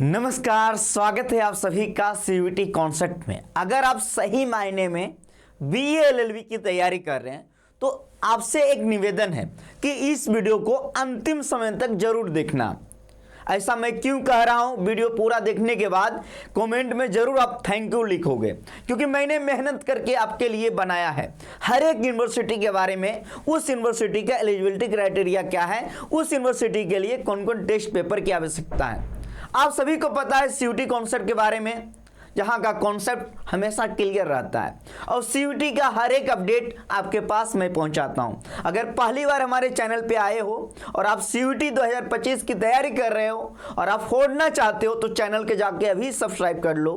नमस्कार, स्वागत है आप सभी का सीयूईटी कॉन्सेप्ट में। अगर आप सही मायने में बीए एलएलबी की तैयारी कर रहे हैं तो आपसे एक निवेदन है कि इस वीडियो को अंतिम समय तक जरूर देखना। ऐसा मैं क्यों कह रहा हूं? वीडियो पूरा देखने के बाद कमेंट में जरूर आप थैंक यू लिखोगे, क्योंकि मैंने मेहनत करके आपके लिए बनाया है। हर एक यूनिवर्सिटी के बारे में, उस यूनिवर्सिटी का एलिजिबिलिटी क्राइटेरिया क्या है, उस यूनिवर्सिटी के लिए कौन कौन टेस्ट पेपर की आवश्यकता है। आप सभी को पता है सीयूईटी कॉन्सेप्ट के बारे में, जहां का कॉन्सेप्ट हमेशा क्लियर रहता है और सीयूईटी का हर एक अपडेट आपके पास मैं पहुंचाता हूं। अगर पहली बार हमारे चैनल पे आए हो और आप सीयूईटी 2025 की तैयारी कर रहे हो और आप फोड़ना चाहते हो तो चैनल के जाके अभी सब्सक्राइब कर लो।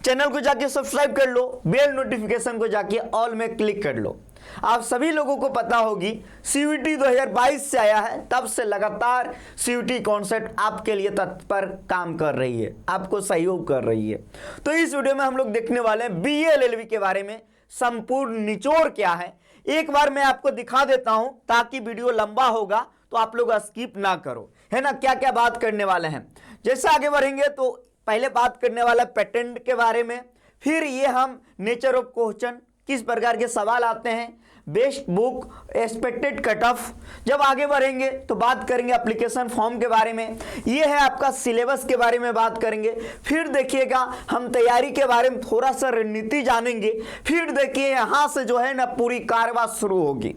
चैनल को जाके सब्सक्राइब कर लो, बेल नोटिफिकेशन को जाके ऑल में क्लिक कर लो। आप सभी लोगों को पता होगी सीयूईटी 2022 से आया है, तब से लगातार सीयूईटी कॉन्सेप्ट आपके लिए तत्पर काम कर रही है, आपको सहयोग कर रही है। तो इस वीडियो में हम लोग देखने वाले हैं बीए एलएलबी के बारे में संपूर्ण निचोड़ क्या है। एक बार मैं आपको दिखा देता हूं ताकि वीडियो लंबा होगा तो आप लोग स्किप ना करो, है ना। क्या क्या बात करने वाले हैं, जैसे आगे बढ़ेंगे तो पहले बात करने वाला पेटेंट के बारे में, फिर ये हम नेचर ऑफ क्वेश्चन, किस प्रकार के सवाल आते हैं, best book, expected cut off. जब आगे बढ़ेंगे तो बात करेंगे एप्लीकेशन फॉर्म के बारे में, ये है आपका सिलेबस के बारे में बात करेंगे। फिर देखिएगा हम तैयारी के बारे में थोड़ा सा रणनीति जानेंगे। फिर देखिए यहाँ से जो है ना पूरी कारवाई शुरू होगी।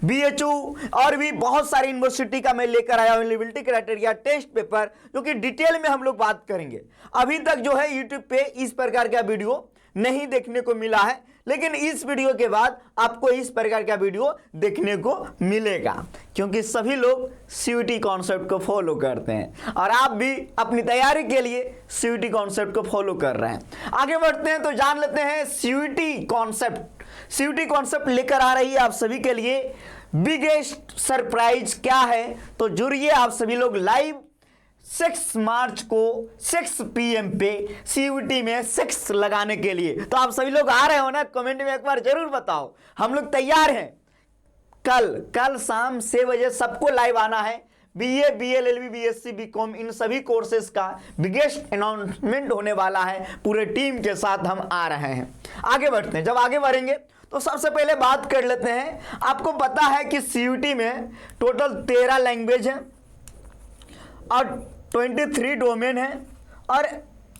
बीएचयू और भी बहुत सारी यूनिवर्सिटी का मैं लेकर आया हूँ एलिजिबिलिटी क्राइटेरिया टेस्ट पेपर, जो कि डिटेल में हम लोग बात करेंगे। अभी तक जो है यूट्यूब पे इस प्रकार का वीडियो नहीं देखने को मिला है, लेकिन इस वीडियो के बाद आपको इस प्रकार का वीडियो देखने को मिलेगा, क्योंकि सभी लोग सीयूईटी कॉन्सेप्ट को फॉलो करते हैं और आप भी अपनी तैयारी के लिए सीयूईटी कॉन्सेप्ट को फॉलो कर रहे हैं। आगे बढ़ते हैं तो जान लेते हैं सीयूईटी कॉन्सेप्ट। सीयूईटी कॉन्सेप्ट लेकर आ रही है आप सभी के लिए बिगेस्ट सरप्राइज क्या है, तो जुड़िए आप सभी लोग लाइव 6 मार्च को 6 PM पे सीयूईटी में 6 लगाने के लिए। तो आप सभी लोग आ रहे हो ना, कमेंट में एक बार जरूर बताओ। हम लोग तैयार हैं। कल शाम 6 बजे सबको लाइव आना है। बीए, बीएलएलबी, बीएससी, बीकॉम, इन सभी कोर्सेज का बिगेस्ट अनाउंसमेंट होने वाला है। पूरे टीम के साथ हम आ रहे हैं। आगे बढ़ते हैं। जब आगे बढ़ेंगे तो सबसे पहले बात कर लेते हैं। आपको पता है कि सीयूईटी में टोटल 13 लैंग्वेज है और 23 डोमेन है और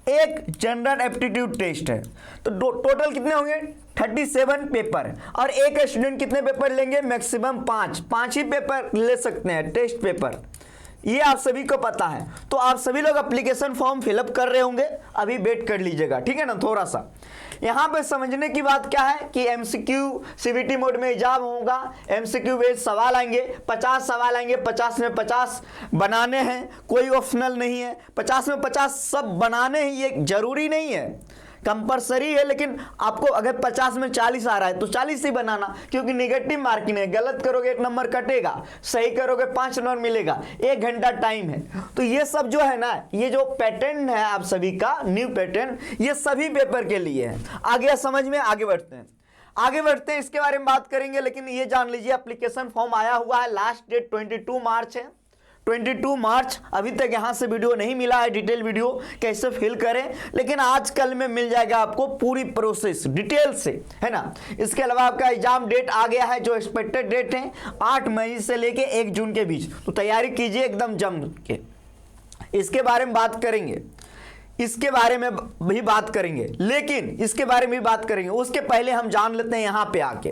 एक जनरल एप्टीट्यूड टेस्ट है। तो टोटल कितने होंगे? 37 पेपर। और एक स्टूडेंट कितने पेपर लेंगे? मैक्सिमम 5 ही पेपर ले सकते हैं टेस्ट पेपर, ये आप सभी को पता है। तो आप सभी लोग एप्लीकेशन फॉर्म फिलअप कर रहे होंगे, अभी वेट कर लीजिएगा, ठीक है ना। थोड़ा सा यहाँ पे समझने की बात क्या है कि एमसीक्यू सीबीटी मोड में एग्जाम होगा, एमसीक्यू बेस्ड सवाल आएंगे, 50 सवाल आएंगे, 50 में 50 बनाने हैं, कोई ऑप्शनल नहीं है। 50 में 50 सब बनाने ही, ये जरूरी नहीं है, कंपलसरी है। लेकिन आपको अगर 50 में 40 आ रहा है तो 40 ही बनाना, क्योंकि नेगेटिव मार्किंग है। गलत करोगे 1 नंबर कटेगा, सही करोगे 5 नंबर मिलेगा, 1 घंटा टाइम है। तो ये सब जो है ना, ये जो पैटर्न है आप सभी का न्यू पैटर्न, ये सभी पेपर के लिए है। आगे समझ में, आगे बढ़ते हैं। इसके बारे में बात करेंगे, लेकिन ये जान लीजिए एप्लीकेशन फॉर्म आया हुआ है। लास्ट डेट 22 मार्च है। 22 मार्च अभी तक यहाँ से वीडियो नहीं मिला है, डिटेल वीडियो कैसे फिल करें, लेकिन आज कल में मिल जाएगा आपको पूरी प्रोसेस डिटेल से, है ना। इसके अलावा आपका एग्जाम डेट आ गया है, जो एक्सपेक्टेड डेट है 8 मई से लेके 1 जून के बीच। तो तैयारी कीजिए एकदम जम के। इसके बारे में बात करेंगे, इसके बारे में भी बात करेंगे, लेकिन इसके बारे में भी बात करेंगे उसके पहले हम जान लेते हैं यहाँ पे आके,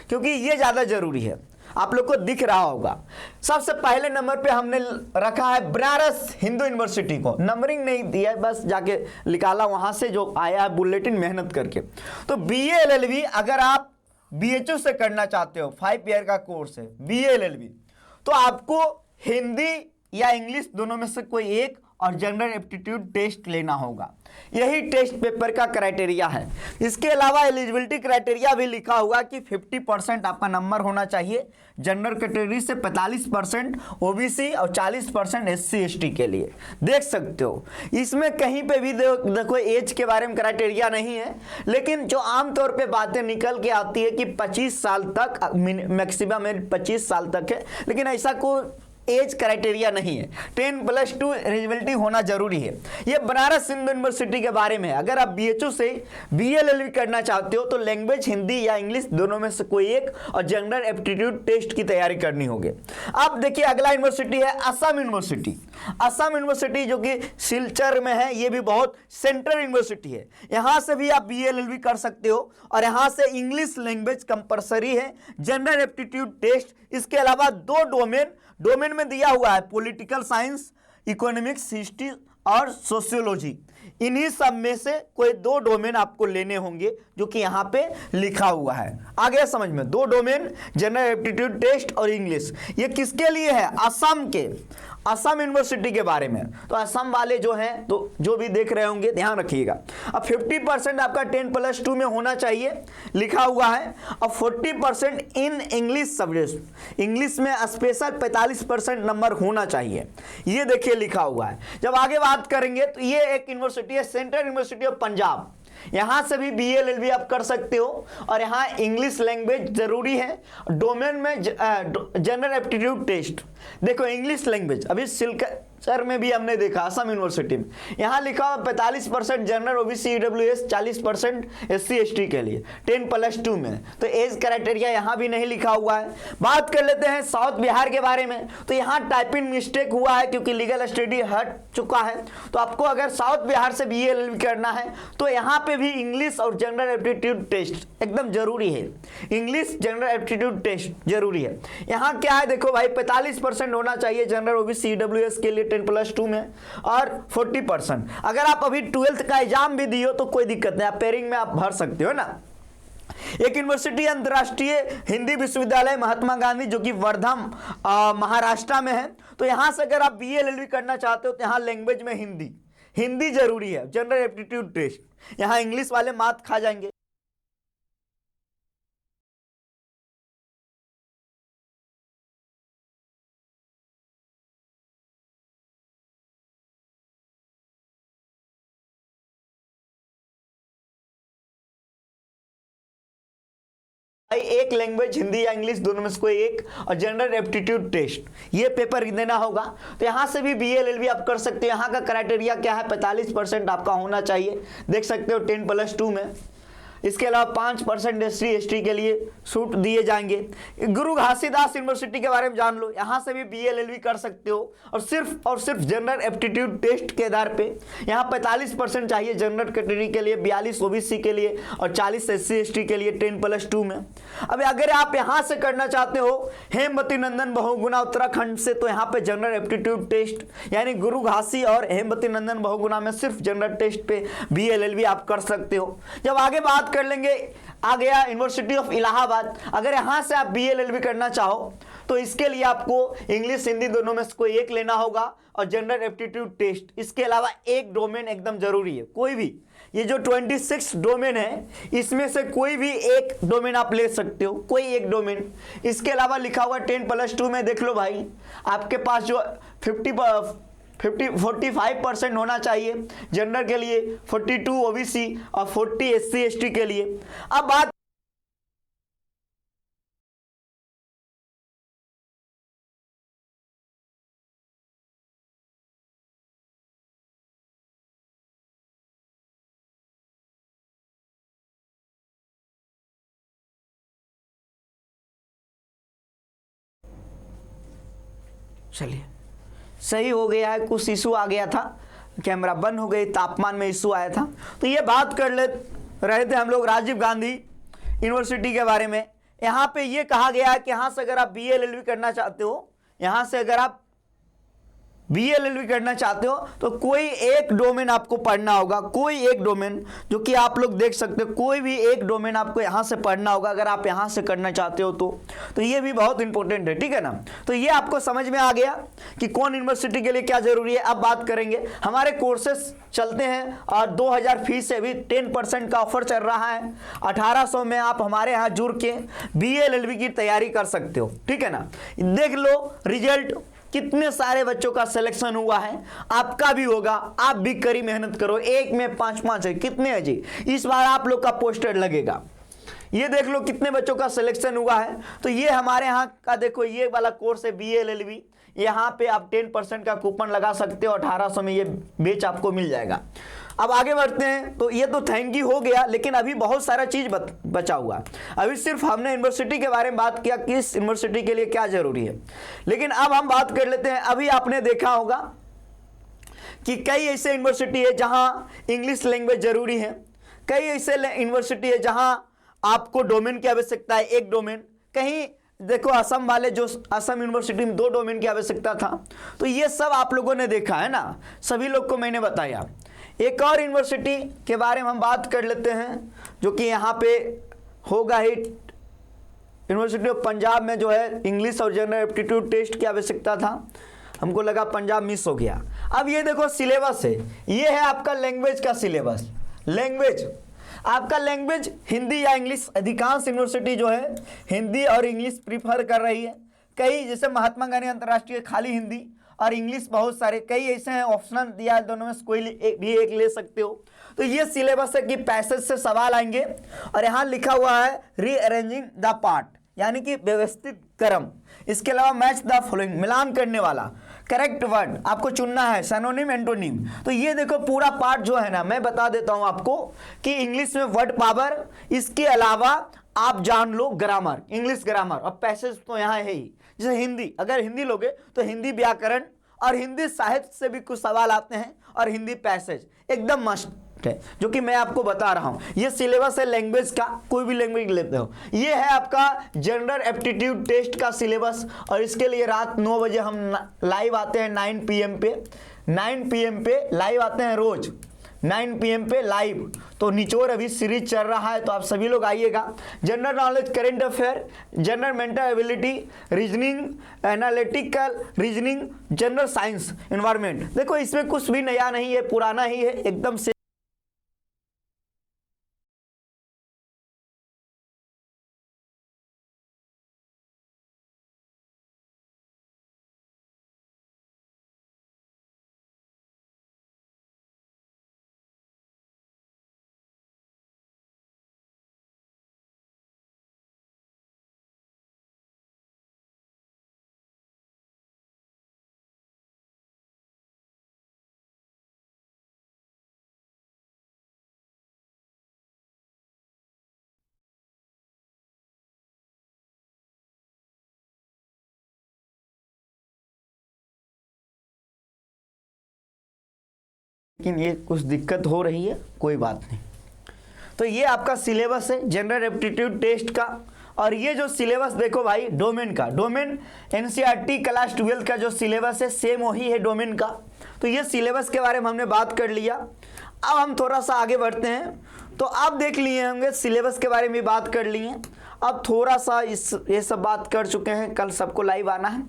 क्योंकि ये ज़्यादा जरूरी है। आप लोग को दिख रहा होगा सबसे पहले नंबर पे हमने रखा है बनारस हिंदू यूनिवर्सिटी को। नंबरिंग नहीं दिया है, बस जाके निकाला वहां से जो आया है बुलेटिन मेहनत करके। तो बीए एलएलबी अगर आप बीएचयू से करना चाहते हो, 5 ईयर का कोर्स है बीए एलएलबी, तो आपको हिंदी या इंग्लिश दोनों में से कोई एक और जनरल एप्टीट्यूड टेस्ट लेना होगा। यही टेस्ट पेपर का क्राइटेरिया है। इसके अलावा एलिजिबिलिटी क्राइटेरिया भी लिखा हुआ कि 50% आपका नंबर होना चाहिए जनरल कैटेगरी से, 45% ओबीसी और 40% एससी एसटी के लिए। देख सकते हो इसमें कहीं पे भी देखो एज के बारे में क्राइटेरिया नहीं है, लेकिन जो आमतौर पे बातें निकल के आती है कि 25 साल तक मैक्सिमम 25 साल तक है, लेकिन ऐसा कोई एज क्राइटेरिया नहीं है, 10+2 एलिजिबिलिटी होना जरूरी है। ये बनारस हिंदू यूनिवर्सिटी के बारे में है। अगर आप बीएचयू से बीएलएलबी करना चाहते हो तो लैंग्वेज हिंदी या इंग्लिश दोनों में से कोई एक और जनरल एप्टीट्यूड टेस्ट की तैयारी करनी होगी। अब देखिए अगला यूनिवर्सिटी है असम यूनिवर्सिटी। असम यूनिवर्सिटी जो कि सिलचर में है, ये भी बहुत सेंट्रल यूनिवर्सिटी है। यहां से भी आप बीएलएलबी कर सकते हो और यहां से इंग्लिश लैंग्वेज कंपलसरी है, जनरल एप्टीट्यूड टेस्ट। इसके अलावा 2 डोमेन में दिया हुआ है, पॉलिटिकल साइंस, इकोनॉमिक्स, हिस्ट्री और सोशियोलॉजी। इन्हीं सब में से कोई 2 डोमेन आपको लेने होंगे जो कि यहां पे लिखा हुआ है। आ गया समझ में? 2 डोमेन, जनरल एप्टीट्यूड टेस्ट और इंग्लिश। ये किसके लिए है? असम के, असम यूनिवर्सिटी के बारे में। तो असम वाले जो हैं, तो जो भी देख रहे होंगे ध्यान रखिएगा। अब 50% आपका 10+2 में होना चाहिए लिखा हुआ है। अब 40% इन इंग्लिश सब्जेक्ट, इंग्लिश में स्पेशल 45% नंबर होना चाहिए, ये देखिए लिखा हुआ है। जब आगे बात करेंगे तो ये एक यूनिवर्सिटी है, सेंट्रल यूनिवर्सिटी ऑफ पंजाब। यहां से भी बीएलएलबी आप कर सकते हो और यहां इंग्लिश लैंग्वेज जरूरी है। डोमेन में जनरल एप्टीट्यूड टेस्ट। देखो इंग्लिश लैंग्वेज अभी सिलचर में भी हमने देखा, असम यूनिवर्सिटी में यहां लिखा हुआ 45% general OBC EWS, 40% SC ST के लिए 10+2 में। तो एज क्राइटेरिया यहां भी नहीं लिखा हुआ है। बात कर लेते हैं साउथ बिहार के बारे में। तो यहां टाइपिंग मिस्टेक हुआ है क्योंकि लीगल स्टडी हट चुका है। तो आपको अगर साउथ बिहार से बीएलएलबी करना है तो यहां पे भी इंग्लिश और जनरल एप्टीट्यूड टेस्ट एकदम जरूरी है। इंग्लिश जनरल एप्टीट्यूड टेस्ट जरूरी है। यहां क्या है देखो भाई, 45% होना चाहिए जनरल ओबीसी ईडब्ल्यूएस के लिए 10+2 में और 40%। अगर आप अभी 12th का एग्जाम भी दियो तो कोई दिक्कत नहीं, आप पेयरिंग में आप भर सकते हो ना। एक यूनिवर्सिटी अंतर्राष्ट्रीय हिंदी विश्वविद्यालय महात्मा गांधी जो कि वर्धम महाराष्ट्र में है। तो यहां से अगर आप बीएलएलबी करना चाहते हो तो यहां लैंग्वेज में हिंदी जरूरी है, जनरल एप्टीट्यूड टेस्ट। यहां इंग्लिश वाले मात खा जाएंगे। एक लैंग्वेज हिंदी या इंग्लिश दोनों में से कोई एक और जनरल एप्टीट्यूड टेस्ट ये पेपर देना होगा। तो यहां से भी बीएलएलबी आप कर सकते हो। यहां का क्राइटेरिया क्या है? 45% आपका होना चाहिए, देख सकते हो 10+2 में। इसके अलावा 5% एससी एसटी के लिए छूट दिए जाएंगे। गुरु घासीदास यूनिवर्सिटी के बारे में जान लो, यहां से भी बीएलएलबी कर सकते हो और सिर्फ जनरल एप्टीट्यूड टेस्ट के आधार पे यहां 45% चाहिए जनरल कैटेगरी के लिए, 42 ओबीसी के लिए और 40 एससी एसटी के लिए 10+2 में। अब अगर आप यहां से करना चाहते हो हेमवती नंदन बहुगुणा उत्तराखंड से, तो यहां पे जनरल एप्टीट्यूड टेस्ट यानी गुरु घासी और हेमवती नंदन बहुगुणा में सिर्फ जनरल टेस्ट पे बीएलएलबी आप कर सकते हो। जब आगे बात कर लेंगे, आ गया यूनिवर्सिटी ऑफ इलाहाबाद। अगर यहां से आप बीएलएलबी करना चाहो तो इसके लिए आपको इंग्लिश हिंदी दोनों में से कोई एक लेना होगा और जनरल एप्टीट्यूड टेस्ट। इसके अलावा एक डोमेन एकदम जरूरी है, कोई भी, ये जो 26 डोमेन है इसमें से कोई भी एक डोमेन आप ले सकते हो, कोई एक डोमेन। इसके अलावा लिखा हुआ 10+2 में देख लो भाई, आपके पास जो 45% होना चाहिए जनरल के लिए, 42 ओबीसी और 40 एससी एसटी के लिए। अब बात चलिए सही हो गया है, कुछ इशू आ गया था, कैमरा बंद हो गई, तापमान में इशू आया था। तो ये बात कर ले रहे थे हम लोग राजीव गांधी यूनिवर्सिटी के बारे में। यहाँ पे ये कहा गया है कि यहाँ से अगर आप बीएलएलबी करना चाहते हो, यहाँ से अगर आप बीएलएलबी करना चाहते हो तो कोई एक डोमेन आपको पढ़ना होगा, कोई एक डोमेन, जो कि आप लोग देख सकते हो, कोई भी एक डोमेन आपको यहाँ से पढ़ना होगा अगर आप यहाँ से करना चाहते हो तो ये भी बहुत इंपॉर्टेंट है, ठीक है ना। तो ये आपको समझ में आ गया कि कौन यूनिवर्सिटी के लिए क्या जरूरी है। अब बात करेंगे, हमारे कोर्सेस चलते हैं और 2000 फीस से भी 10% का ऑफर चल रहा है। 1800 में आप हमारे यहाँ जुड़ के बीएलएलबी की तैयारी कर सकते हो, ठीक है ना। देख लो रिजल्ट, कितने सारे बच्चों का सिलेक्शन हुआ है, आपका भी होगा, आप भी कड़ी मेहनत करो। एक में 5-5 है, कितने है जी, इस बार आप लोग का पोस्टर लगेगा। ये देख लो कितने बच्चों का सिलेक्शन हुआ है। तो ये हमारे यहाँ का देखो, ये वाला कोर्स है बीएलएलबी, यहाँ पे आप 10% का कूपन लगा सकते हो, 1800 में ये बैच आपको मिल जाएगा। अब आगे बढ़ते हैं। तो ये तो थैंक यू हो गया, लेकिन अभी बहुत सारा चीज बचा हुआ। अभी सिर्फ हमने यूनिवर्सिटी के बारे में बात किया, किस यूनिवर्सिटी के लिए क्या जरूरी है, लेकिन अब हम बात कर लेते हैं। अभी आपने देखा होगा कि कई ऐसे यूनिवर्सिटी है जहां इंग्लिश लैंग्वेज जरूरी है, कई ऐसे यूनिवर्सिटी है जहां आपको डोमेन की आवश्यकता है, एक डोमेन। कहीं देखो असम वाले, जो असम यूनिवर्सिटी में 2 डोमेन की आवश्यकता था। तो ये सब आप लोगों ने देखा है ना, सभी लोग को मैंने बताया। एक और यूनिवर्सिटी के बारे में हम बात कर लेते हैं, जो कि यहाँ पे होगा ही, यूनिवर्सिटी ऑफ पंजाब में जो है इंग्लिश और जनरल एप्टीट्यूड टेस्ट की आवश्यकता था। हमको लगा पंजाब मिस हो गया। अब ये देखो सिलेबस है, ये है आपका लैंग्वेज का सिलेबस। लैंग्वेज, आपका लैंग्वेज हिंदी या इंग्लिश, अधिकांश यूनिवर्सिटी जो है हिंदी और इंग्लिश प्रीफर कर रही है। कई जैसे महात्मा गांधी अंतर्राष्ट्रीय खाली हिंदी और इंग्लिश, बहुत सारे कई ऐसे हैं ऑप्शनल दिया है, दोनों में से कोई भी एक ले सकते हो। तो ये सिलेबस है कि पैसेज से सवाल आएंगे, और यहाँ लिखा हुआ है रीअरेंजिंग द पार्ट, यानी कि व्यवस्थित क्रम। इसके अलावा मैच द फॉलोइंग, मिलान करने वाला, करेक्ट वर्ड आपको चुनना है, सैनोनिम एंटोनिम। तो ये देखो पूरा पार्ट जो है ना, मैं बता देता हूं आपको कि इंग्लिश में वर्ड पावर, इसके अलावा आप जान लो ग्रामर, इंग्लिश ग्रामर। और पैसेज तो यहाँ है ही, जैसे हिंदी, अगर हिंदी लोगे तो हिंदी व्याकरण और हिंदी साहित्य से भी कुछ सवाल आते हैं, और हिंदी पैसेज एकदम मस्ट है, जो कि मैं आपको बता रहा हूं। ये सिलेबस है लैंग्वेज का, कोई भी लैंग्वेज लेते हो। ये है आपका जनरल एप्टीट्यूड टेस्ट का सिलेबस, और इसके लिए रात 9 बजे हम लाइव आते हैं, 9 PM पे, 9 PM पे लाइव आते हैं, रोज 9 PM पे लाइव। तो निचोड़ अभी सीरीज चल रहा है, तो आप सभी लोग आइएगा। General knowledge, current affair, general mental ability, reasoning, analytical reasoning, general science, environment. देखो इसमें कुछ भी नया नहीं है, पुराना ही है एकदम से। लेकिन ये कुछ दिक्कत हो रही है, कोई बात नहीं। तो ये आपका सिलेबस है जनरल एप्टीट्यूड टेस्ट का। और ये जो सिलेबस देखो भाई, डोमेन का, डोमेन NCERT क्लास 12 का जो सिलेबस है सेम वही है डोमेन का। तो ये सिलेबस के बारे में हमने बात कर लिया। अब हम थोड़ा सा आगे बढ़ते हैं। तो आप देख लिए होंगे सिलेबस के बारे में बात कर लिए, अब थोड़ा सा ये सब बात कर चुके हैं। कल सबको लाइव आना है।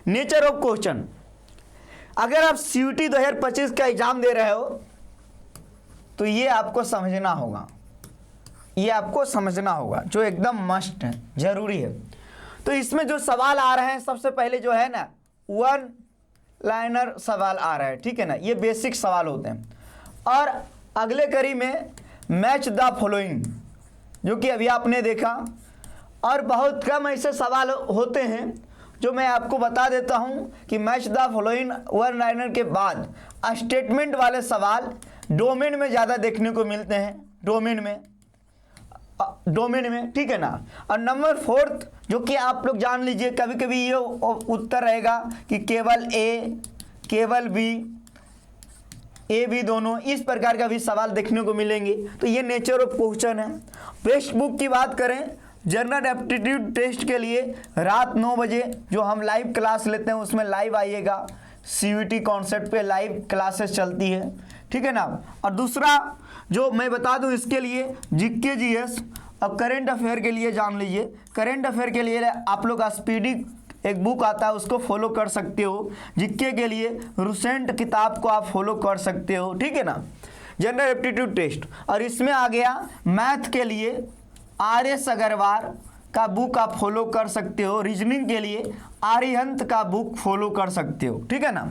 नेचर ऑफ क्वेश्चन, अगर आप CUET 2025 का एग्जाम दे रहे हो तो ये आपको समझना होगा, ये आपको समझना होगा, जो एकदम मस्ट है, जरूरी है। तो इसमें जो सवाल आ रहे हैं, सबसे पहले जो है ना 1 लाइनर सवाल आ रहा है, ठीक है ना, ये बेसिक सवाल होते हैं। और अगले कड़ी में मैच द फॉलोइंग, जो कि अभी आपने देखा। और बहुत कम ऐसे सवाल होते हैं जो मैं आपको बता देता हूं कि मैच द फॉलोइंग 1 लाइनर के बाद स्टेटमेंट वाले सवाल डोमेन में ज़्यादा देखने को मिलते हैं, डोमेन में, ठीक है ना। और नंबर 4 जो कि आप लोग जान लीजिए, कभी कभी ये उत्तर रहेगा कि केवल A, केवल B, A B दोनों, इस प्रकार का भी सवाल देखने को मिलेंगे। तो ये नेचर ऑफ क्वेश्चन है। टेक्स्ट बुक की बात करें, जनरल एप्टीट्यूड टेस्ट के लिए रात 9 बजे जो हम लाइव क्लास लेते हैं उसमें लाइव आइएगा। CUET कॉन्सेप्ट पे लाइव क्लासेस चलती है, ठीक है ना। और दूसरा जो मैं बता दूं, इसके लिए GK GS और करेंट अफेयर के लिए जान लीजिए। करेंट अफेयर के लिए आप लोग स्पीडी एक बुक आता है, उसको फॉलो कर सकते हो। GK के लिए रूसेंट किताब को आप फॉलो कर सकते हो, ठीक है ना। जनरल एप्टीट्यूड टेस्ट, और इसमें आ गया मैथ के लिए RS अग्रवाल का बुक आप फॉलो कर सकते हो। रीजनिंग के लिए आर्यहंत का बुक फॉलो कर सकते हो, ठीक है ना।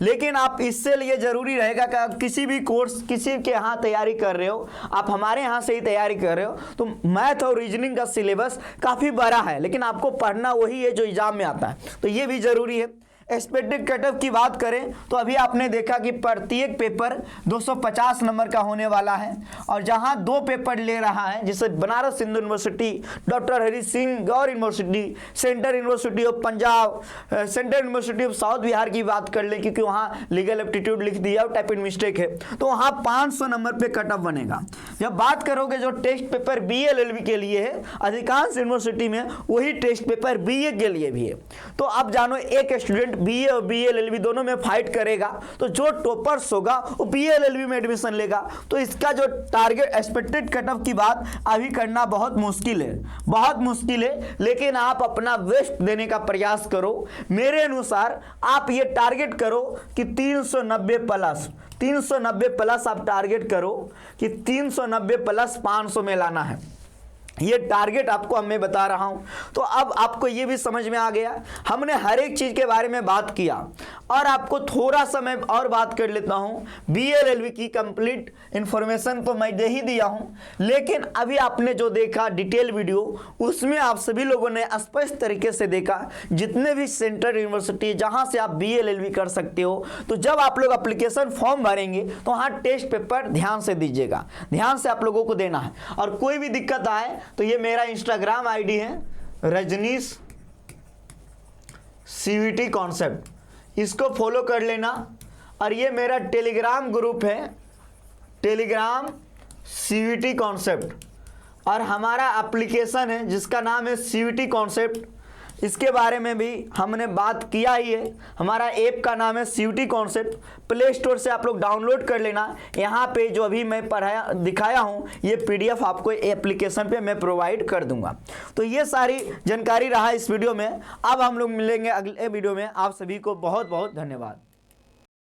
लेकिन आप इससे लिए जरूरी रहेगा कि आप किसी भी कोर्स किसी के यहाँ तैयारी कर रहे हो, आप हमारे यहाँ से ही तैयारी कर रहे हो, तो मैथ और रीजनिंग का सिलेबस काफ़ी बड़ा है, लेकिन आपको पढ़ना वही है जो एग्जाम में आता है, तो ये भी जरूरी है। एक्सपेक्टेड कट ऑफ की बात करें तो अभी आपने देखा कि प्रत्येक पेपर 250 नंबर का होने वाला है, और जहां 2 पेपर ले रहा है, जैसे Banaras Hindu university, doctor Hari Singh Gaur university, central university of Punjab, central university of south Bihar की बात कर ले, क्योंकि वहां लीगल एप्टीट्यूड लिख दिया और टाइपिंग मिस्टेक है, तो वहां 500 नंबर पे कट ऑफ बनेगा। जब बात करोगे जो टेस्ट पेपर BA LLB के लिए है, अधिकांश यूनिवर्सिटी में वही टेस्ट पेपर BA के लिए भी है। तो आप जानो एक स्टूडेंट BA और BA LLB दोनों में फाइट करेगा, तो जो टॉपर्स होगा वो BA LLB में एडमिशन लेगा। तो इसका जो टारगेट एक्सपेक्टेड कट ऑफ की बात अभी करना बहुत मुश्किल है, बहुत मुश्किल है, लेकिन आप अपना बेस्ट देने का प्रयास करो। मेरे अनुसार आप ये टारगेट करो कि 390 प्लस आप टारगेट करो कि 390 प्लस 500 में लाना है। ये टारगेट आपको मैं बता रहा हूं। तो अब आपको ये भी समझ में आ गया, हमने हर एक चीज के बारे में बात किया, और आपको थोड़ा सा मैं और बात कर लेता हूं। BA LLB की कंप्लीट इंफॉर्मेशन तो मैं दे ही दिया हूं, लेकिन अभी आपने जो देखा डिटेल वीडियो, उसमें आप सभी लोगों ने स्पष्ट तरीके से देखा जितने भी सेंट्रल यूनिवर्सिटी जहां से आप BA LLB कर सकते हो। तो जब आप लोग एप्लीकेशन फॉर्म भरेंगे तो वहां टेस्ट पेपर ध्यान से दीजिएगा, ध्यान से आप लोगों को देना है। और कोई भी दिक्कत आए तो ये मेरा इंस्टाग्राम ID है रजनीश CVT कॉन्सेप्ट, इसको फॉलो कर लेना। और ये मेरा टेलीग्राम ग्रुप है, टेलीग्राम CVT कॉन्सेप्ट, और हमारा एप्लीकेशन है जिसका नाम है CVT कॉन्सेप्ट। इसके बारे में भी हमने बात किया ही है। हमारा ऐप का नाम है CVT कॉन्सेप्ट, प्ले स्टोर से आप लोग डाउनलोड कर लेना। यहाँ पे जो अभी मैं दिखाया हूँ ये PDF आपको एप्लीकेशन पे मैं प्रोवाइड कर दूंगा। तो ये सारी जानकारी रहा इस वीडियो में। अब हम लोग मिलेंगे अगले वीडियो में। आप सभी को बहुत बहुत धन्यवाद।